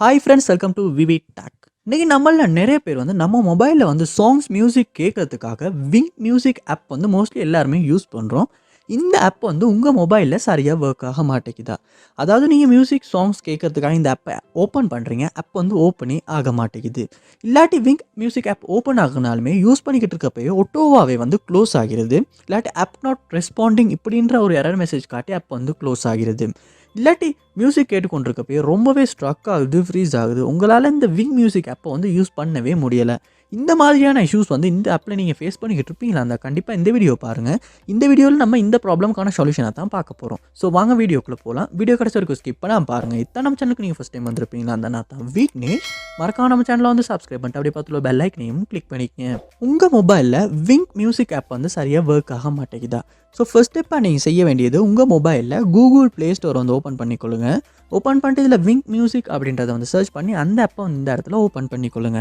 Hi friends, welcome to VividTech. இன்றைக்கி நம்மளில் நிறைய பேர் நம்ம மொபைலில் சாங்ஸ் மியூசிக் கேட்கறதுக்காக விங்க் மியூசிக் ஆப் மோஸ்ட்லி எல்லாருமே யூஸ் பண்ணுறோம். இந்த ஆப் உங்கள் மொபைலில் சரியாக ஒர்க் ஆக மாட்டேங்குதா? அதாவது நீங்கள் மியூசிக் சாங்ஸ் கேட்கறதுக்காக இந்த ஆப்பை ஓப்பன் பண்ணுறீங்க, ஆப் ஓப்பனே ஆக மாட்டேங்குது. இல்லாட்டி விங்க் மியூசிக் ஆப் ஓப்பன் ஆகினாலுமே யூஸ் பண்ணிக்கிட்டு இருக்கப்பயே ஒட்டோவாகவே க்ளோஸ் ஆகிறது. இல்லாட்டி ஆப் நாட் ரெஸ்பாண்டிங் இப்படின்ற ஒரு எரர் மெசேஜ் காட்டி ஆப் க்ளோஸ் ஆகிறது. இல்லாட்டி மியூசிக் கேட்டுக்கொண்டிருக்கப்பயே ரொம்பவே ஸ்ட்ரக் ஆகுது, ஃப்ரீஸ் ஆகுது. உங்களால் இந்த விங்க் மியூசிக் ஆப்பை யூஸ் பண்ணவே முடியலை. இந்த மாதிரியான இஷ்யூஸ் இந்த ஆப்பில் நீங்கள் ஃபேஸ் பண்ணிக்கிட்டு இருப்பீங்களா? அந்த கண்டிப்பாக இந்த வீடியோ பாருங்கள். இந்த வீடியோவில் நம்ம இந்த ப்ராப்ளம்க்கான சொல்யூஷனை தான் பார்க்க போகிறோம். ஸோ வாங்க வீடியோக்குள்ளே போகலாம். வீடியோ கடைசி வரைக்கும் ஸ்கிப் பண்ணால் பாருங்கள். இத்தனை நம்ம சேனலுக்கு நீங்கள் ஃபஸ்ட் டைம் வந்திருப்பீங்களா? அந்த நான் தான் வீக்னேஷ். மறக்காம நம்ம சேனலில் சப்ஸ்கிரைப் பண்ணிட்டு அப்படியே பார்த்துள்ள பெல் ஐக்கனையும் கிளிக் பண்ணிக்கங்க. உங்கள் மொபைலில் விங்க் மியூசிக் ஆப் சரியாக ஒர்க் ஆக மாட்டேங்குதா? ஸோ ஃபர்ஸ்ட் ஸ்டெப்பாக நீங்கள் செய்ய வேண்டியது உங்கள் மொபைலில் கூகுள் ப்ளே ஸ்டோர் ஓப்பன் பண்ணிக்கொள்ளுங்க. ஓப்பன் பண்ணிட்டு இதில் விங்க் மியூசிக் அப்படின்றத சர்ச் பண்ணி அந்த ஆப்பை இந்த இடத்துல ஓப்பன் பண்ணிக்கொள்ளுங்க.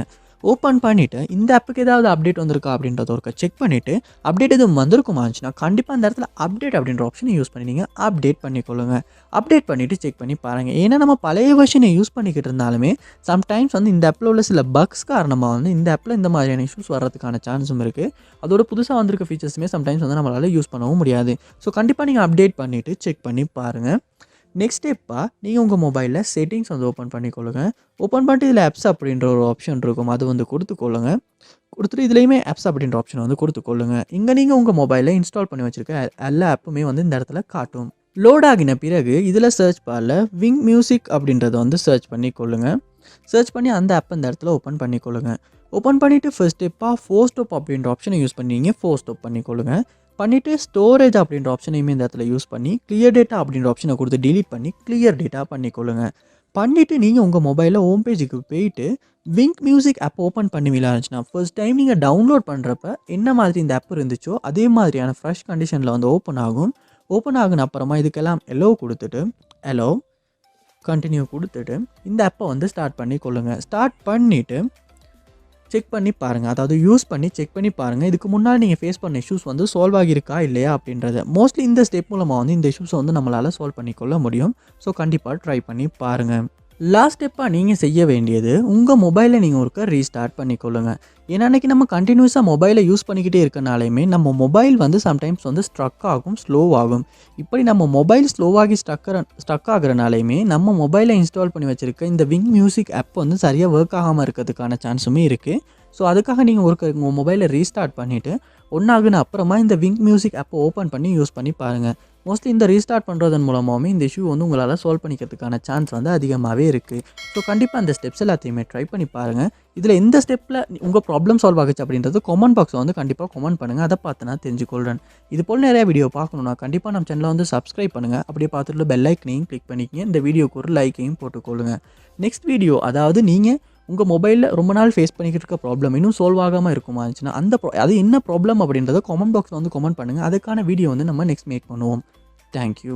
ஓப்பன் பண்ணிவிட்டு இந்த ஆப்புக்கு ஏதாவது அப்டேட் வந்திருக்கா அப்படின்றத ஒரு செக் பண்ணிவிட்டு அப்டேட் எதுவும் வந்திருக்குமாச்சுன்னா கண்டிப்பாக அந்த இடத்துல அப்டேட் அப்படின்ற ஆப்ஷனை யூஸ் பண்ணி நீங்கள் அப்டேட் பண்ணிக்கொள்ளுங்க. அப்டேட் பண்ணிவிட்டு செக் பண்ணி பாருங்கள். ஏன்னா நம்ம பழைய வெர்ஷனை யூஸ் பண்ணிக்கிட்டு இருந்தாலுமே சம்டைம்ஸ் இந்த ஆப்பில் உள்ள சில பக்ஸ் காரணமாக இந்த ஆப்பில் இந்த மாதிரியான இஷ்யூஸ் வர்றதுக்கான சான்ஸும் இருக்குது. அதோட புதுசாக வந்திருக்க ஃபீச்சர்ஸுமே சம்டைம்ஸ் நம்மளால் யூஸ் பண்ணவும் முடியாது. ஸோ கண்டிப்பாக நீங்கள் அப்டேட் பண்ணிவிட்டு செக் பண்ணி பாருங்கள். நெக்ஸ்ட் ஸ்டெப்பாக நீங்கள் உங்கள் மொபைலில் செட்டிங்ஸ் ஓப்பன் பண்ணிக்கொள்ளுங்க. ஓப்பன் பண்ணிட்டு இதில் ஆப்ஸ் அப்படின்ற ஒரு ஆப்ஷன் இருக்கும், அது கொடுத்துக்கொள்ளுங்க. கொடுத்துட்டு இதுலேயுமே ஆப்ஸ் அப்படின்ற ஆப்ஷனை கொடுத்துக்கொள்ளுங்க. இங்கே நீங்கள் உங்கள் மொபைலில் இன்ஸ்டால் பண்ணி வச்சுருக்க எல்லா ஆப்புமே இந்த இடத்துல காட்டும். லோட் ஆகின பிறகு இதில் சர்ச் பாரில் விங்க் மியூசிக் அப்படின்றத சர்ச் பண்ணிக்கொள்ளுங்க. சர்ச் பண்ணி அந்த ஆப்பை இந்த இடத்துல ஓப்பன் பண்ணிக்கொள்ளுங்க. ஓப்பன் பண்ணிவிட்டு ஃபர்ஸ்ட் ஸ்டெப்பாக ஃபோர் ஸ்டாப் அப்படின்ற ஆப்ஷனை யூஸ் பண்ணி ஃபோர் ஸ்டாப் பண்ணிக்கொள்ளுங்க. பண்ணிவிட்டு ஸ்டோரேஜ் அப்படின்ற ஆப்ஷனையுமே இந்த இடத்துல யூஸ் பண்ணி கிளியர் டேட்டா அப்படின்ற ஆப்ஷனை கொடுத்து டிலீட் பண்ணி கிளியர் டேட்டா பண்ணிக்கொள்ளுங்க. பண்ணிவிட்டு நீங்கள் உங்கள் மொபைலில் ஹோம் பேஜுக்கு போயிட்டு விங்க் மியூசிக் ஆப் ஓப்பன் பண்ணுவீங்களா இருந்துச்சுன்னா ஃபர்ஸ்ட் டைம் நீங்கள் டவுன்லோட் பண்ணுறப்ப என்ன மாதிரி இந்த ஆப் இருந்துச்சோ அதே மாதிரியான ஃப்ரெஷ் கண்டிஷனில் ஓப்பன் ஆகும். ஓப்பன் ஆகுன அப்புறமா இதுக்கெல்லாம் எலோ கொடுத்துட்டு எலோ கண்டினியூ கொடுத்துட்டு இந்த ஆப்பை ஸ்டார்ட் பண்ணிக்கொள்ளுங்க. ஸ்டார்ட் பண்ணிவிட்டு செக் பண்ணி பாருங்கள். அதாவது யூஸ் பண்ணி செக் பண்ணி பாருங்கள். இதுக்கு முன்னாடி நீங்கள் ஃபேஸ் பண்ண இஷ்யூஸ் சால்வ் ஆகியிருக்கா இல்லையா அப்படின்றத. மோஸ்ட்லி இந்த ஸ்டெப் மூலமாக இந்த இஷ்யூஸை நம்மளால் சால்வ் பண்ணிக்கொள்ள முடியும். ஸோ கண்டிப்பாக ட்ரை பண்ணி பாருங்கள். லாஸ்ட் ஸ்டெப்பாக நீங்கள் செய்ய வேண்டியது உங்கள் மொபைலை நீங்கள் ஒருக்க ரீஸ்டார்ட் பண்ணிக்கொள்ளுங்க. ஏன்னா அன்றைக்கி நம்ம கண்டினியூஸாக மொபைலை யூஸ் பண்ணிக்கிட்டே இருக்கனாலையுமே நம்ம மொபைல் சம்டைம்ஸ் ஸ்ட்ரக் ஆகும், ஸ்லோ ஆகும். இப்படி நம்ம மொபைல் ஸ்லோவாகி ஸ்ட்ரக் ஆகிறனாலையுமே நம்ம மொபைலை இன்ஸ்டால் பண்ணி வச்சுருக்க இந்த விங்க் மியூசிக் ஆப் சரியாக ஒர்க் ஆகாமல் இருக்கிறதுக்கான சான்ஸுமே இருக்குது. ஸோ அதுக்காக நீங்கள் உங்கள் மொபைலை ரீஸ்டார்ட் பண்ணிவிட்டு ஒன்றாகுன அப்புறமா இந்த விங்க் மியூசிக் ஆப்பை ஓப்பன் பண்ணி யூஸ் பண்ணி பாருங்கள். மோஸ்ட்லி இந்த ரீஸ்டார்ட் பண்ணுறதன் மூலமாகவே இந்த இஷ்யூ உங்களால் சால்வ் பண்ணிக்கிறதுக்கான சான்ஸ் அதிகமாகவே இருக்குது. ஸோ கண்டிப்பாக அந்த ஸ்டெப்ஸ் எல்லாத்தையுமே ட்ரை பண்ணி பாருங்கள். இதில் எந்த ஸ்டெப்பில் உங்கள் ப்ராப்ளம் சால்வ் ஆகுச்சு அப்படின்றது கமெண்ட் பாக்ஸில் கண்டிப்பாக கமெண்ட் பண்ணுங்கள். அதை பார்த்து நான் தெரிஞ்சுக்கொள்கிறேன். இது போல் நிறைய வீடியோ பார்க்கணுன்னா கண்டிப்பாக நம்ம சேனலை சப்ஸ்கிரைப் பண்ணுங்கள். அப்படியே பார்த்துட்டு பெல் ஐக்கனையும் கிளிக் பண்ணிக்கிங்க. இந்த வீடியோக்கு ஒரு லைக்கையும் போட்டுக்கொள்ளுங்க. நெக்ஸ்ட் வீடியோ, அதாவது நீங்கள் உங்கள் மொபைலில் ரொம்ப நாள் ஃபேஸ் பண்ணிக்கிட்டு இருக்க ப்ராப்ளம் இன்னும் சால்வ் ஆகாமல் இருக்குமா இருந்துச்சுன்னா அது என்ன ப்ராப்ளம் அப்படின்றத கமெண்ட் பாக்ஸில் கமெண்ட் பண்ணுங்கள். அதுக்கான வீடியோ நம்ம நெக்ஸ்ட் மேக் பண்ணுவோம். தேங்க்யூ.